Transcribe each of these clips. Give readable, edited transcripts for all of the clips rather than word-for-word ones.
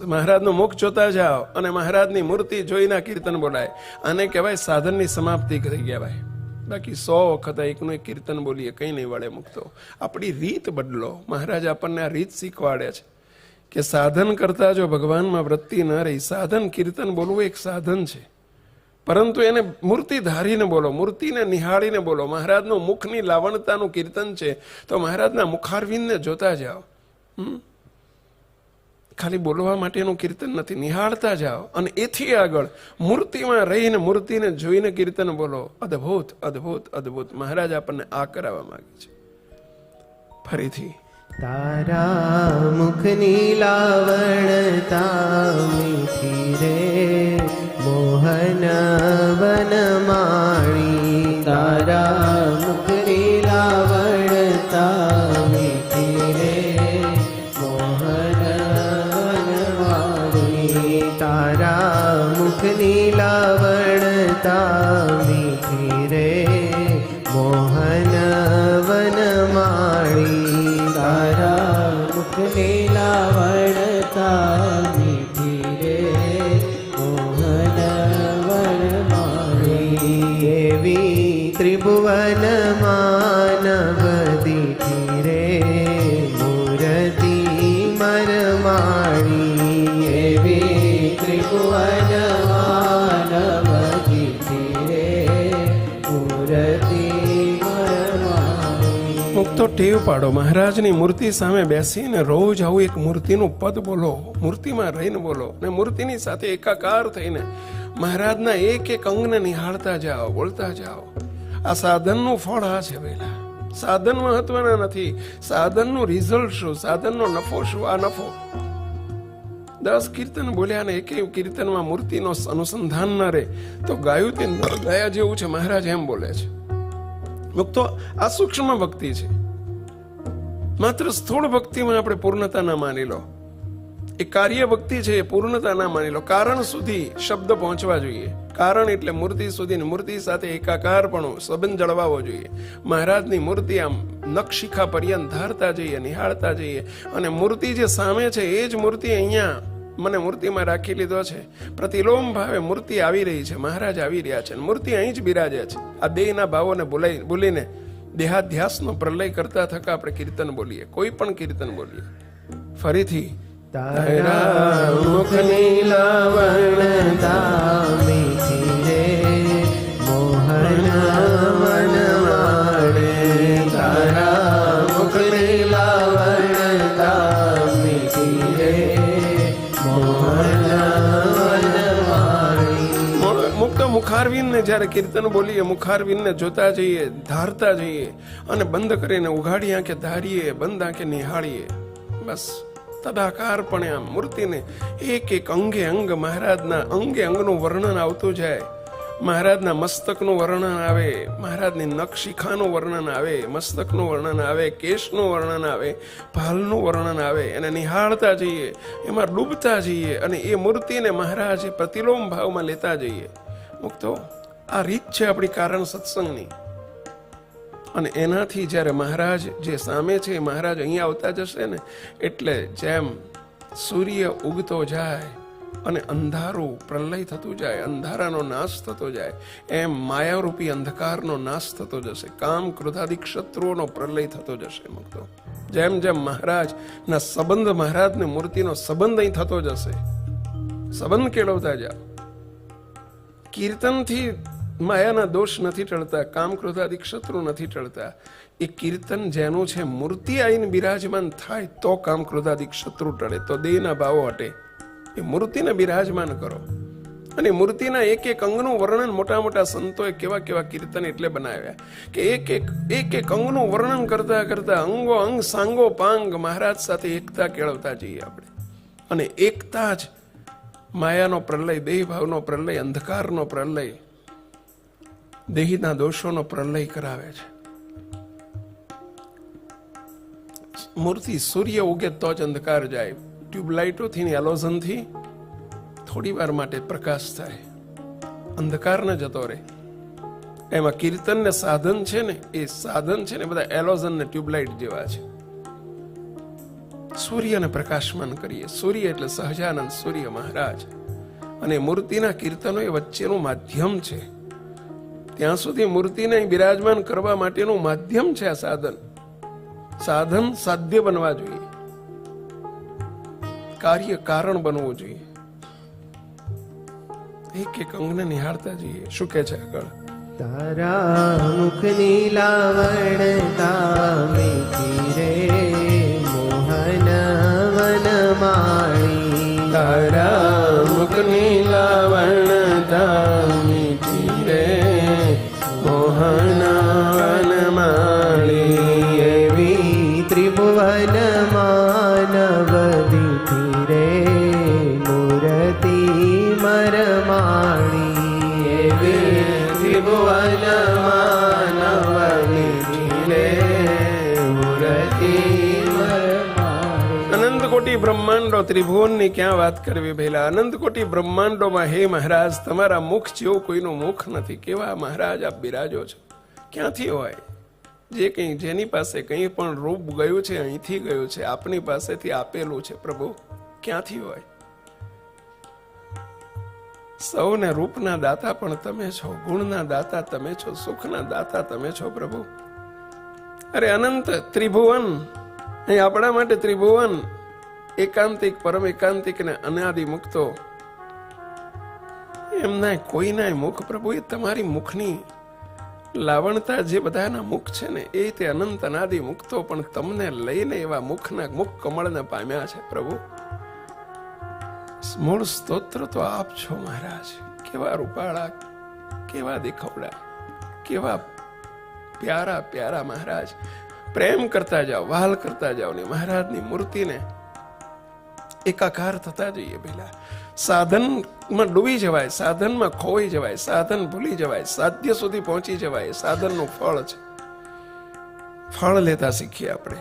મહારાજનું મુખ જોતા જાઓ અને મહારાજની મૂર્તિ જોઈને કીર્તન બોલાય. આને કહેવાય સાધનની સમાપ્તિ થઈ ગયા ભાઈ. બાકી 100 વખત એકનું એક કીર્તન બોલીએ કંઈ નહીં વળે મુક્તો. આપણી રીત બદલો. મહારાજ આપણને આ રીત શીખવાડે છે કે સાધન કરતા જો ભગવાનમાં વૃત્તિ ન રહી, સાધન કીર્તન બોલવું એક સાધન છે, પરંતુ એને મૂર્તિ ધારીને બોલો, મૂર્તિને નિહાળીને બોલો. મહારાજનું મુખની લાવણતાનું કીર્તન છે તો મહારાજના મુખારવિંદને જોતા જાઓ. ખાલી બોલવા માટેનું કીર્તન નથી, નિહાળતા જાઓ અને એથી આગળ મૂર્તિમાં રહીને મૂર્તિને જોઈને કીર્તન બોલો. અદ્ભુત અદ્ભુત અદ્ભુત. મહારાજ આપણને આ કરાવવા માંગે છે. ફરીથી તારા મુખની લાવણતા મીઠી રે મોહન વનમાળી. તારા મુખની લાવણતા મીઠી રે મોહન વનમાળી. તારા મુખની લાવણતા મીઠી રે મોહન વનમાળી. તારા મુખની લાવણતા મીઠી રે મોહન વનમાળી. એવી ત્રિભુવન માનવ દીઠી રે મૂર્તિ મરમાળી. એવી ત્રિભુવન માનવ દીઠી રે મૂર્તિ મુક્તો ટેવ પાડો. મહારાજની મૂર્તિ સામે બેસીને રોજ આવું એક મૂર્તિનું પદ બોલો, મૂર્તિમાં રહીને બોલો ને મૂર્તિની સાથે એકાકાર થઈને મહારાજના એક એક અંગને નિહાળતા જાઓ, બોલતા જાઓ. આ સાધનનું ફળ આ છે વેલા. સાધન મહત્વના નથી, સાધનનું રિઝલ્ટ શું, સાધનનો નફો શું. આ નફો 10 કીર્તન બોલ્યા ને એક કીર્તનમાં મૂર્તિનો અનુસંધાન ન રહે તો ગાયું તે ગયા જેવું છે. મહારાજ એમ બોલે છે. મુક્તો આ સૂક્ષ્મ ભક્તિ છે. માત્ર સ્થૂળ ભક્તિમાં આપણે પૂર્ણતા ના માની લો. એ કાર્ય ભક્તિ છે, એ પૂર્ણતા ના માની લો. કારણ સુધી શબ્દ પહોંચવા જોઈએ. કારણ એટલે મૂર્તિ સુધી, મૂર્તિ સાથે એકાકારપણું સંબંધ જળવાવો જોઈએ. મહારાજની મૂર્તિ આમ નખશિખા પર્યંત ધારતા જઈએ, નિહાળતા જઈએ અને મૂર્તિ જે સામે છે એ જ મૂર્તિ અહીંયા મને મૂર્તિમાં રાખી લીધો છે. પ્રતિલોમ ભાવે મૂર્તિ આવી રહી છે, મહારાજ આવી રહ્યા છે, મૂર્તિ અહીં જ બિરાજે છે. આ દેહના ભાવોને ભૂલીને દેહાધ્યાસનો પ્રલય કરતા થકા આપણે કીર્તન બોલીએ, કોઈ પણ કીર્તન બોલીએ. ફરીથી તારા મુખની લાવણતા મીઠી રે મોહન વનમાળી. તારા મુખની લાવણતા મીઠી રે મોહન વનમાળી. મુક્ત મુખારવિંદને જ્યારે કીર્તન બોલીએ, મુખારવિંદને જોતા જઈએ, ધારતા જઈએ અને બંધ કરીને ઉઘાડી આંખે ધારીએ, બંધ આંખે નિહાળીએ. બસ તદાકારપણે આમ મૂર્તિને એક એક અંગે અંગ મહારાજના અંગે અંગનું વર્ણન આવતું જાય. મહારાજના મસ્તકનું વર્ણન આવે, મહારાજની નખશિખાનું વર્ણન આવે, મસ્તકનું વર્ણન આવે, કેશનું વર્ણન આવે, ભાલનું વર્ણન આવે. એને નિહાળતા જઈએ, એમાં ડૂબતા જઈએ અને એ મૂર્તિને મહારાજ પ્રતિલોમ ભાવમાં લેતા જઈએ. મુક્તો આ રીત છે આપણી કારણ સત્સંગની. અને એનાથી જ્યારે મહારાજ જે સામે છે, મહારાજ અહીંયા આવતા જશે ને એટલે જેમ સૂર્ય ઉગતો જાય અને અંધારું પ્રલય થતું જાય, અંધારાનો નાશ થતો જાય, એમ માયારૂપી અંધકારનો નાશ થતો જશે, કામ ક્રોધાદિક શત્રુઓનો પ્રલય થતો જશે. મુક્તો જેમ જેમ મહારાજના સંબંધ, મહારાજને મૂર્તિનો સંબંધ અહીં થતો જશે, સંબંધ કેળવતા જાઓ. કીર્તનથી માયાના દોષ નથી ટળતા, કામ ક્રોધાદિક શત્રુ નથી ટળતા. એ કીર્તન જેનું છે, મૂર્તિ આવીને બિરાજમાન થાય તો કામ ક્રોધાદિક શત્રુ ટળે, તો દેહના ભાવો હટે. એ મૂર્તિને બિરાજમાન કરો અને મૂર્તિના એક એક અંગનું વર્ણન મોટા મોટા સંતોએ કેવા કેવા કીર્તન એટલે બનાવ્યા કે એક એક અંગનું વર્ણન કરતા કરતા અંગો અંગ સાંગો પાંગ મહારાજ સાથે એકતા કેળવતા જઈએ આપણે. અને એકતા જ માયાનો પ્રલય, દેહ ભાવનો પ્રલય, અંધકારનો પ્રલય, દેહીના દોષોનો પ્રલય કરાવે છે. મૂર્તિ સૂર્ય ઉગે તો જ અંધકાર જાય. ટ્યુબલાઇટોથી, એલોઝનથી થોડી વાર માટે પ્રકાશ થાય, અંધકાર ન જતો રહે. એમાં કીર્તન ને સાધન છે ને, એ સાધન છે ને બધા એલોઝન ને ટ્યુબલાઇટ જેવા છે. સૂર્યને પ્રકાશમાન કરીએ. સૂર્ય એટલે સહજાનંદ સૂર્ય મહારાજ, અને મૂર્તિના કીર્તનો એ વચ્ચેનું માધ્યમ છે. ત્યાં સુધી મૂર્તિને બિરાજમાન કરવા માટેનું માધ્યમ છે આ સાધન. સાધન સાધ્ય બનવા જોઈએ, કાર્ય કારણ બનવું જોઈએ. એક એક અંગને નિહાળતા જઈએ. શું કે છે આગળ? તારા મુખની લાવણતા મીઠી રે મોહન વનમાળી. તારા મુખની લાવણતા મીઠી રે મોહન વનમાળી. એવી ત્રિભુવન માનવ દીઠી રે મૂર્તિ મરમાળી. એવી ત્રિભુવન માનવ દીઠી રે મૂર્તિ મરમાળી. અનંત કોટી બ્રહ્માંડો, ત્રિભુવનની ક્યાં વાત કરવી પહેલા. અનંત કોટી બ્રહ્માંડોમાં હે મહારાજ તમારા મુખ જેવું કોઈનું મુખ નથી. કેવા મહારાજ આપ બિરાજો છો. ક્યાંથી હોય? જે કંઈ જેની પાસે કંઈ પણ રૂપ ગયું છે અહીંથી ગયું છે, આપની પાસેથી આપેલું છે પ્રભુ. ક્યાંથી હોય? સૌને રૂપના દાતા પણ તમે છો, ગુણના દાતા તમે છો, સુખના દાતા તમે છો પ્રભુ. અરે અનંત ત્રિભુવન, અહીં આપણા માટે ત્રિભુવન, એકાંતિક પરમ એકાંતિક ને અનાદિ મુક્તો, એમના કોઈના મુખ પ્રભુ એ તમારી મુખની લાવણતા જે બધાના મુખ છે ને એ તે અનંત અનાદિ મુક્તો પણ તમને લઈને એવા મુખના મુખ કમળને પામ્યા છે પ્રભુ. મૂળ સ્તોત્ર તો આપ છો મહારાજ. કેવા રૂપાળા, કેવા દેખવડા, કેવા પ્યારા પ્યારા મહારાજ. પ્રેમ કરતા જાઓ, વહાલ કરતા જાઓ ને મહારાજની મૂર્તિને એકાકાર થતા જઈએ. પેલા સાધનમાં ડૂબી જવાય, સાધનમાં ખોવાઈ જવાય, સાધન ભૂલી જવાય, સાધ્ય સુધી પહોંચી જવાય. સાધનનું ફળ છે. ફળ લેતા શીખીએ આપણે.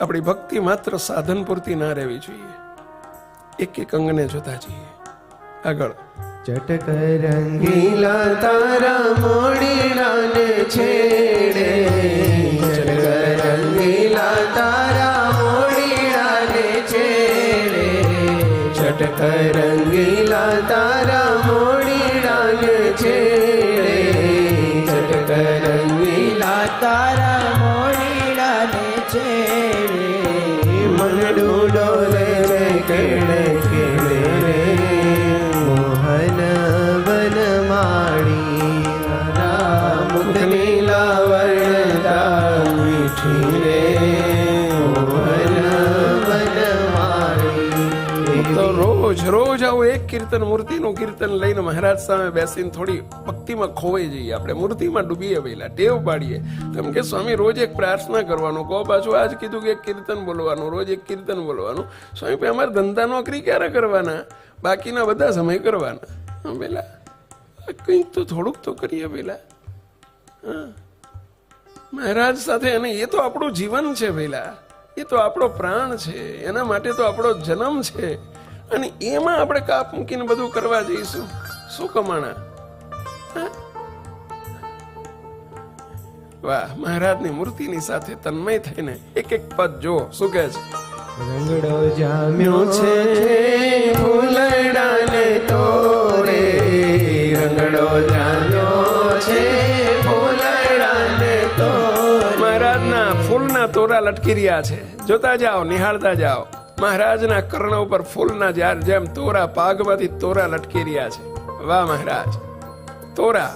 આપણી ભક્તિ માત્ર સાધન પૂરતી ના રહેવી જોઈએ. એક એક અંગને જોતા જઈએ. આગળ. ચટક રંગીલા તારા મોડીડાને છેડે. ચટક રંગીલા તારા મોડીડાને છેડે. ચટક રંગીલા તારા મોડીડાને છેડે. ચટક રંગીલા તારા મોડીડાને છેડે. મનડું ડોલે કેળે કેળે રે મોહન વનમાળી. મુખની લાવણતા મીઠી રે મોહન વનમાળી. તો રોજ રોજ આવું એક કીર્તન, મૂર્તિનું કીર્તન લઈને મહારાજ સામે બેસીને થોડી ભક્તિમાં ખોવાઈ જઈએ. આપણે મૂર્તિમાં ડૂબીએ, પહેલા ટેવ પાડીએ. તમે કે સ્વામી રોજ એક પ્રાર્થના કરવાનું કહો, પાછું આજ કીધું કે એક કીર્તન બોલવાનું, રોજ એક કીર્તન બોલવાનું. સ્વામી ભાઈ અમારે ધંધા નોકરી ક્યારે કરવાના? બાકીના બધા સમય કરવાના. પેલા કંઈક તો થોડુંક તો કરીએ પેલા. મહારાજ સાથે, અને એ તો આપણું જીવન છે પેલા, એ તો આપણો પ્રાણ છે, એના માટે તો આપણો જન્મ છે. અને એમાં આપણે કાપ મૂકીને બધું કરવા જઈશું, શું કમાણા? વાહ! મહારાજની મૂર્તિની સાથે તન્મય થઈને એક એક પદ જો શું કહે છે. રંગડો જામ્યો છે ફૂલડાને તોરે. રંગડો જામ્યો છે ફૂલડાને તોરે. મહારાજના ફૂલના તોરા લટકી રહ્યા છે. જોતા જાઓ, નિહાળતા જાઓ. મહારાજના કર્ણ ઉપર ફૂલના જેમ તોરા, પાગમાંથી તોરા લટકી રહ્યા છે. વાહ મહારાજ! તોરા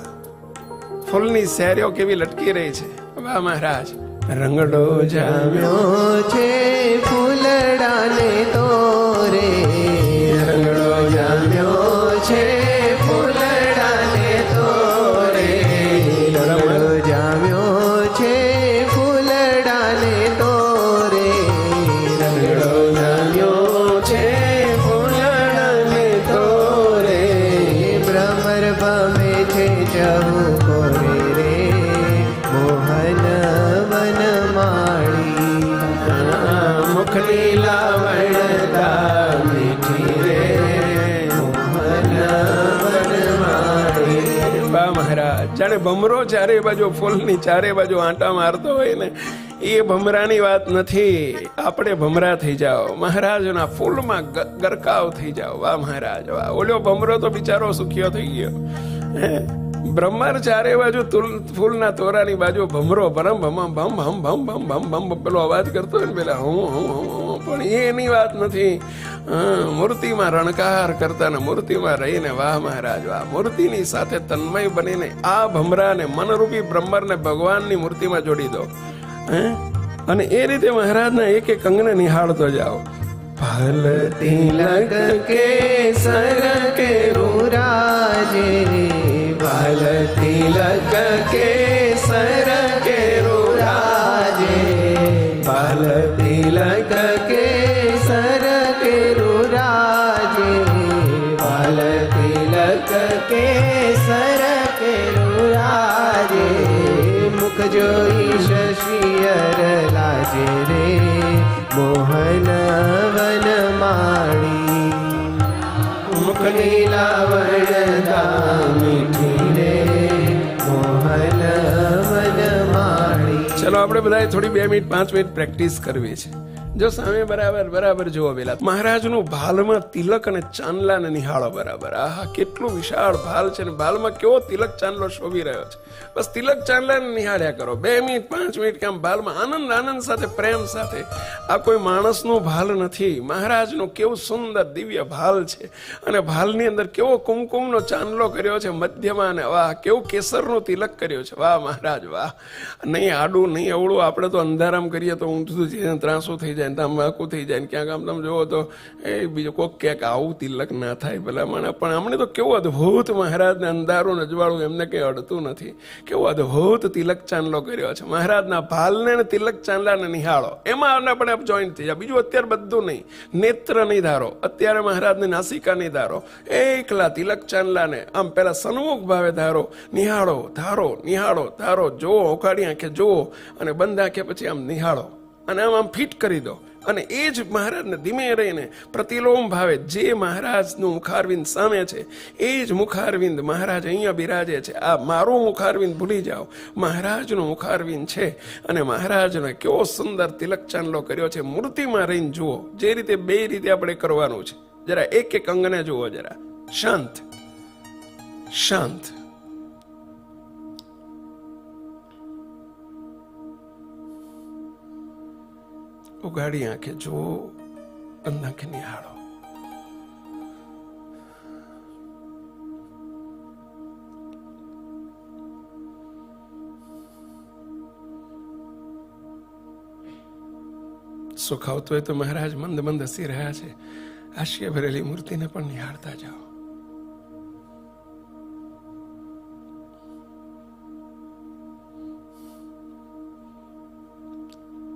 ફૂલની શેરીઓ કેવી લટકી રહી છે. વાહ મહારાજ! રંગડો જામ્યો છે ફૂલડાને તોરે. રંગડો જામ્યો છે ફૂલડાને તોરે. રંગડો જામ્યો છે ફૂલડાને તોરે. રંગડો જામ્યો છે ફૂલડાને તોરે. ભ્રમર ભમે છે જહુ કોરે રે મોહન વનમાળી. મુખની લાવણતા મીઠી રે મોહન વનમાળી. વાહ મહારાજ! જાણે ભમરો ચારે બાજુ ફૂલની ચારે બાજુ આંટા મારતો હોય ને એ ભમરાની વાત નથી. આપણે ભમરા થઈ જાઓ, મહારાજના ફૂલમાં ગરકાવ થઈ જાઓ. વાહ મહારાજ વાહ. ઓલો ભમરો તો બિચારો સુખ્યો થઈ ગયો. બ્રહ્મર ચારે બાજુ ફૂલના તોરાની બાજુ ભમરો ભરમ ભમ ભમ ભમ ભમ ભમ ભમ ભમ પેલો અવાજ કરતો હોય ને પેલા હું પણ એની વાત નથી. મૂર્તિમાં રણકાર કરતા ને મૂર્તિમાં રહીને વાહ મહારાજ વાહ. મૂર્તિની સાથે તન્મય બનીને આ ભમરાને મનરૂપી બ્રહ્મરને ભગવાનની મૂર્તિમાં જોડી દો. અને એ રીતે મહારાજના એક એક અંગને નિહાળતો જાઓ. ફલ તિલક કે સર કે રૂરાજે, ફલ તિલક કે સર કે રૂરાજે, ફલ તિલક કે સર કે રૂરાજે, ફલ તિલક કે સર કે રૂરાજે, મુખ જોઈ શશિયર લાજે રે મોહન વન માણી, મુખની લાવણતા મીઠી રે મોહન વન માણી. ચલો આપણે બધા થોડી 2 મિનિટ 5 મિનિટ પ્રેક્ટિસ કરવી છે. જો સામે બરાબર જુઓ પેલા મહારાજનું ભાલમાં તિલક અને ચાંદલાને નિહાળો બરાબર. આહા કેટલું વિશાળ ભાલ છે ને ભાલમાં કેવો તિલક ચાંદલો શોભી રહ્યો છે. બસ તિલક ચાંદલાને નિહાળ્યા કરો 2 મિનિટ 5 મિનિટ. કામ ભાલમાં આનંદ સાથે પ્રેમ સાથે. આ કોઈ માણસનું ભાલ નથી, મહારાજનું કેવું સુંદર દિવ્ય ભાલ છે. અને ભાલની અંદર કેવો કુમકુમનો ચાંદલો કર્યો છે મધ્યમાં, અને વાહ કેવું કેસરનું તિલક કર્યો છે. વાહ મહારાજ વાહ. નહીં આડું નહીં અવળું. આપણે તો અંધારામ કરીએ તો ઊંધું ત્રાસું થઈ જાય, તમાકુ થઈ જાય. ક્યાંક આમ તમે જોવો તો એ બીજો કોક ક્યાંક આવું તિલક ના થાય ભલા મને. પણ અમને તો કેવું અદભુત મહારાજને અંધારું નજવાળું એમને કંઈ અડતું નથી. કેવો અદભુત તિલક ચાંદલો કર્યો છે. મહારાજના ભાલને ને તિલક ચાંદલાને નિહાળો, એમાં આપણે જોઈન્ટ થઈ જાય. બીજું અત્યારે બધું નહીં. નેત્ર નહીં ધારો, અત્યારે મહારાજની નાસિકા નહીં ધારો, એકલા તિલક ચાંદલાને આમ પેલા સન્મુખ ભાવે ધારો. નિહાળો ધારો નિહાળો ધારો, જુઓ ઓકાળી આંખે જુઓ અને બંધ આંખે પછી આમ નિહાળો અને આમ ફિટ કરી દો. અને એ જ મહારાજને ધીમે રહીને પ્રતિલોમ ભાવે જે મહારાજનું મુખારવિંદ સામે છે એ જ મુખારવિંદ મહારાજ અહીંયા બિરાજે છે. આ મારું મુખારવિંદ ભૂલી જાઓ, મહારાજનું મુખારવિંદ છે. અને મહારાજને કેવો સુંદર તિલક ચાંદલો કર્યો છે. મૂર્તિમાં રહીને જુઓ, જે રીતે 2 રીતે આપણે કરવાનું છે. જરા એક એક અંગને જુઓ, જરા શાંત શાંત. ઉગાડી આંખે જુઓ, બંધ આંખે નિહાળો. સુખ આવતું હોય તો મહારાજ મંદ હસી રહ્યા છે. હાસ્ય ભરેલી મૂર્તિને પણ નિહાળતા જાઓ.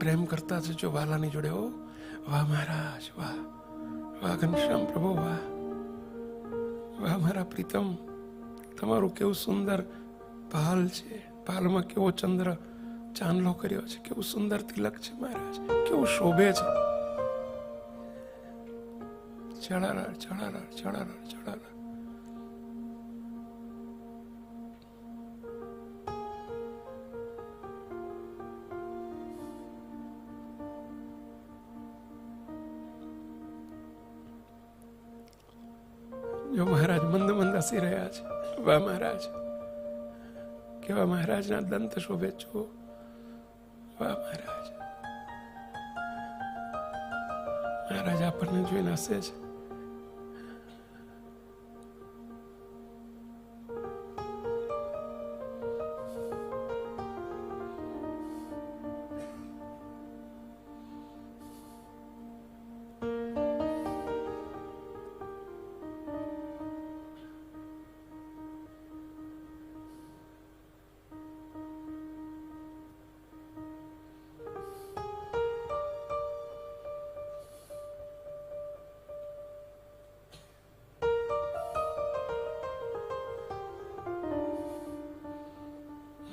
પ્રેમ કરતા જજો વાલાની જોડે. હો વાહ મહારાજ વાહ, વાહ ઘનશ્યામ પ્રભુ વાહ, વાહ મારા પ્રીતમ, તમારું કેવું સુંદર ભાલ છે. ભાલમાં કેવો ચંદ્ર ચાંદલો કર્યો છે, કેવું સુંદર તિલક છે મહારાજ, કેવું શોભે છે. ચડારા ચડારા ચડારા ચડારા. જો મહારાજ મંદ હસી રહ્યા છે. વાહ મહારાજ, કેવા મહારાજના દંત શોભે છો. વાહ મહારાજ, મહારાજ આપણને જોઈને હસે છે.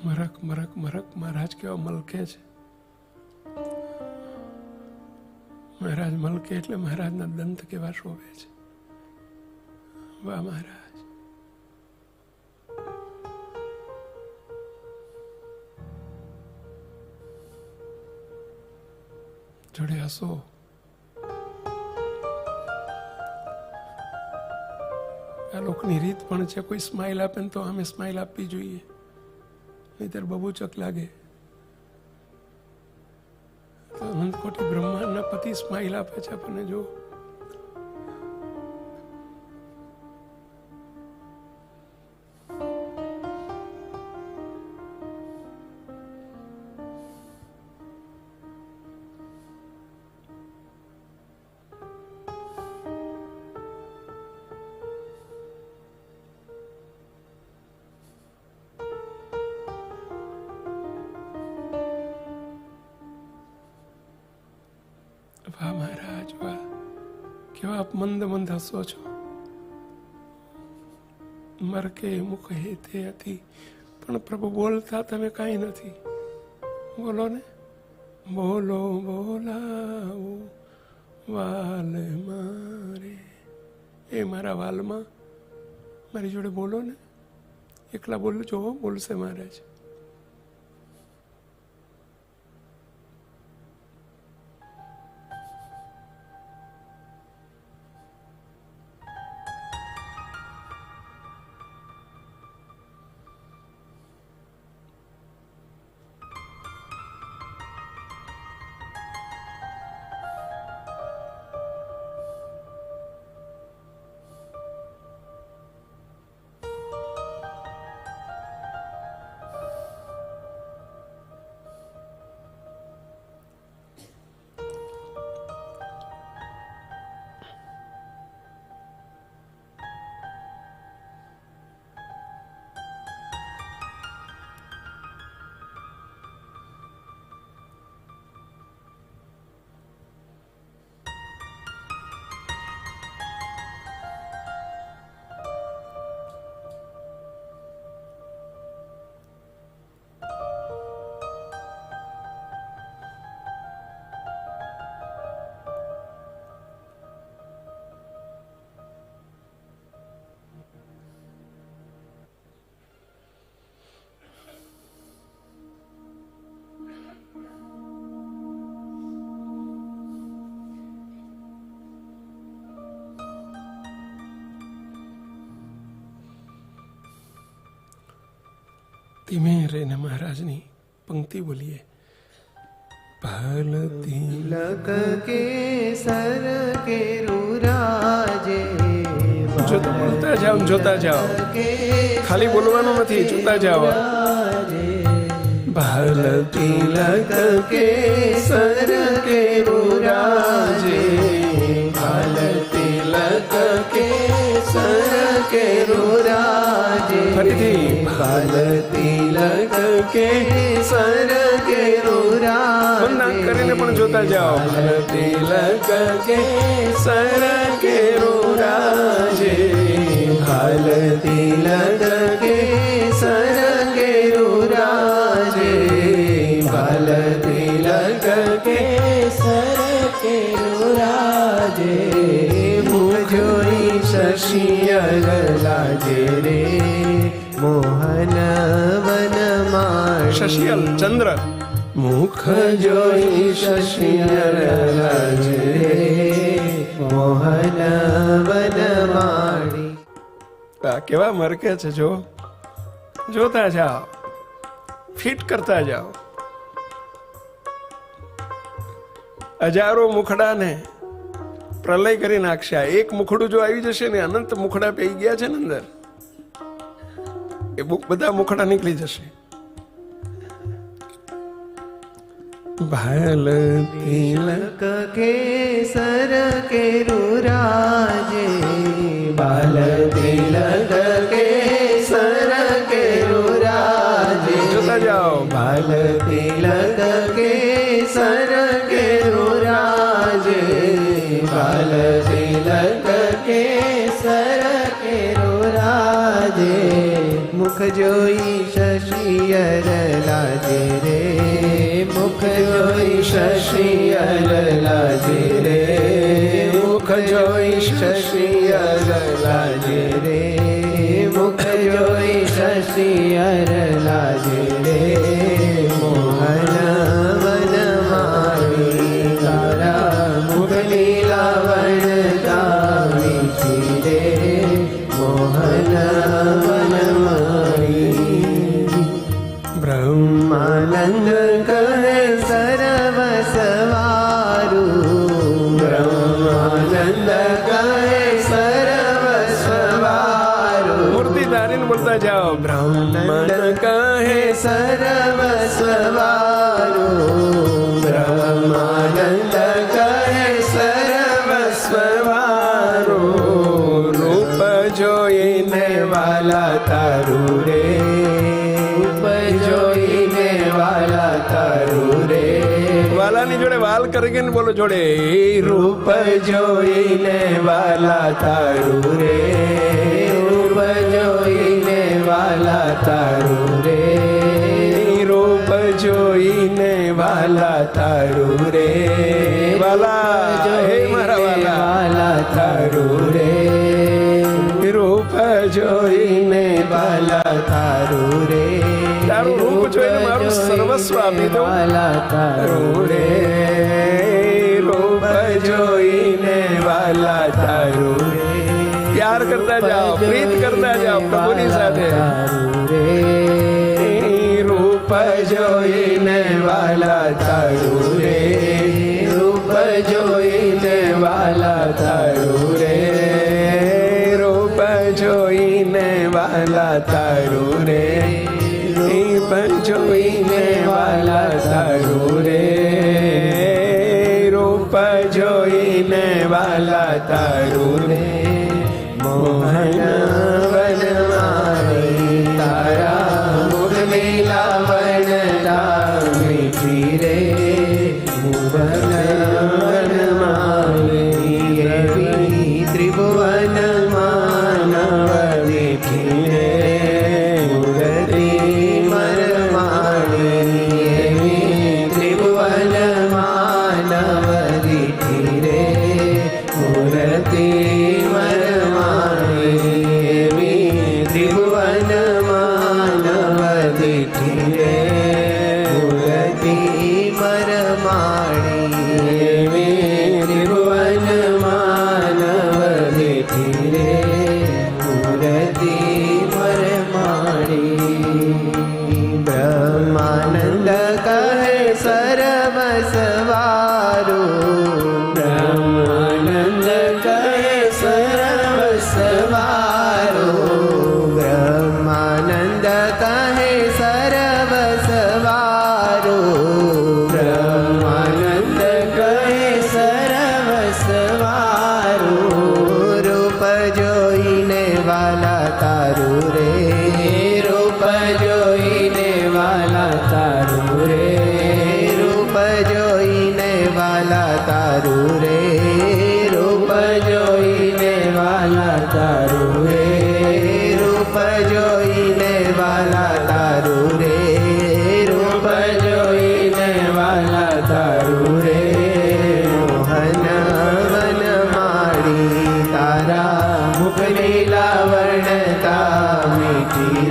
મરક મરક મરક મહારાજ કેવા મલકે છે. મહારાજ મલકે એટલે મહારાજના દંત કેવા શોભે છે. વાહ મહારાજ. જોડે હસો. આ લોકોની રીત પણ છે, કોઈ સ્માઇલ આપે ને તો અમે સ્માઇલ આપવી જોઈએ, નહીતર બબૂચક લાગે. તો અનંત કોટી બ્રહ્માંડના પતિ સ્માઇલ આપે છે આપણને. જો વાહ મહારાજ વાહ, કેવા આપ મંદ મંદ હસો છો. મરકે મુખ હેતે હતી, પણ પ્રભુ બોલતા તમે કાંઈ નથી. બોલો ને, બોલો બોલાવો વાલ મારે. એ મારા વાલમાં મારી જોડે બોલો ને. એકલા બોલજો, બોલશે મહારાજ. ધીમે રહીને મહારાજની પંક્તિ બોલીએ. ભાલતી લક કે સર કે રૂરાજે. બોલતા જાઓ, જોતા જાઓ, ખાલી બોલવાનું નથી, જોતા જાઓ. ભાલતી લક કે સર કે રૂરાજે. ભાલતી લક કે સર કે રૂરાજે. ફરીથી ભાલતી લક કે સર કે રૂરાજે. વંદન કરીને પણ જોતા જાઓ. ભાલતી લક કે સર કે રૂરાજે. ભાલતી લક કે સર કે રૂરાજે. ભાલતી લક કે સર કે રૂરાજે. મુખ જોઈ શશિયર લાજે રે. મોહન વન માં શશિયલ ચંદ્ર. મુખ જોઈ શશિયર લાજે રે. મોહન વન માણી. કેવા મરકે છે, જો જોતા જાઓ, ફિટ કરતા જાઓ. હજારો મુખડાને પ્રલય કરી નાખશે. એક મુખડું જો આવી જશે ને, અનંત મુખડા પઈ ગયા છે ને અંદર, એ બધા મુખડા નીકળી જશે. ભાલતી લક કે સર કે રૂરાજે. ભાલતી લક કે સર કે રૂરાજે. જોતા જાઓ. ભાલતી લક કે સર કે રૂરાજે. ભાલતી લક કે સર કે રૂરાજે. મુખ જોઈ શશિયર લાજે રે. મુખ જોઈ શશિયર લાજે રે. મુખ જોઈ શશિયર લાજે રે. મુખ જોઈ શશિયર લાજે રે. મોહન વન મારી. જાઓ. બ્રહ્મન કહે સર્વસ્વવારું, બ્રહ્માનંદ કહે સર્વસ્વવારું, રૂપ જોઈને વાલા તારું રે, રૂપ જોઈને વાલા તારું રે. વાલાની જોડે વાલ કરીને બોલો જોડે. રૂપ જોઈને વાલા તારું રે, રૂપ જોઈને વાલા તારું રે, રૂપ જોઈને વાલા તારું રે. વાલા હે મારા વાલા તારું રે, રૂપ જોઈને વાલા તારું રે. તારું રૂપ જોઈને મારું સર્વસ્વ આપી દઉં. વાલા તારું રે, રૂપ જોઈને વાલા તારું રે. પ્યાર કરતા જાઓ, પ્રીત કરતા જાઓ પ્રભુની સાથે. રૂપ જોઈને વાલા તારું રે, રૂપ જોઈને વાલા તારું રે, રૂપ જોઈને વાલા તારું રે, રૂપ જોઈને વાલા તારું રે, રૂપ જોઈને વાલા તારું રે. મોહન વનમાળી તારા મુખ મિલાવણતા મીઠી રે, ભુવન વનમાળી એવી ત્રિભુવન માનવ દીઠી રે, મૂર્તિ મરમાળી એવી ત્રિભુવન માનવ દીઠી રે, મૂર્તિ ત્રિભુવન માનવ દીઠી રે, મૂર્તિ મરમાણી ત્રિભુવન માનવ દીઠી રે, મૂર્તિ મરમાણી. બ્રહ્માનંદ કહે સર્વસ્વવારું, બ્રહ્માનંદ કહે સર્વસ્વવારું, બ્રહ્માનંદ કહે સર્વસ્વવારું, બ્રહ્માનંદ કહે સર્વસ્વવારું, રૂપ જોઈને વાલા તારું રે, રૂપ જોઈને વાલા તારું રે, રૂપ જોઈને વાલા તારું રે, રૂપ જોઈને વાલા તારું રે, રૂપ જોઈને વાલા તારું રે, રૂપ જોઈને વાલા તારું રે. મોહન વનમાળી તારા મુખ નીલાવણતા મીઠી